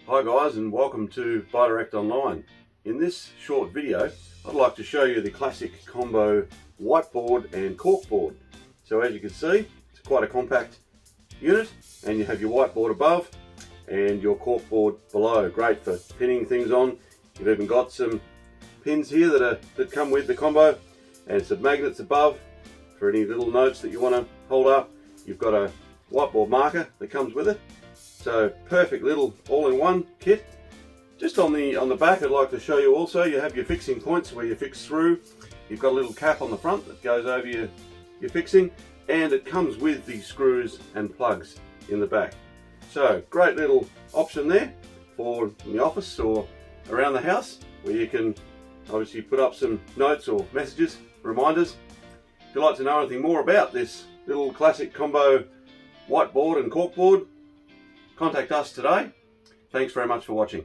Hi guys, and welcome to Buy Direct Online. In this short video I'd like to show you the classic combo whiteboard and corkboard. So as you can see, it's quite a compact unit, and you have your whiteboard above and your corkboard below. Great for pinning things on. You've even got some pins here that come with the combo, and some magnets above for any little notes that you want to hold up. You've got a whiteboard marker that comes with it. So perfect little all-in-one kit. Just on the back, I'd like to show you also, you have your fixing points where you fix through. You've got a little cap on the front that goes over your fixing, and it comes with the screws and plugs in the back. So great little option there for in the office or around the house, where you can obviously put up some notes or messages, reminders. If you'd like to know anything more about this little classic combo whiteboard and corkboard, contact us today. Thanks very much for watching.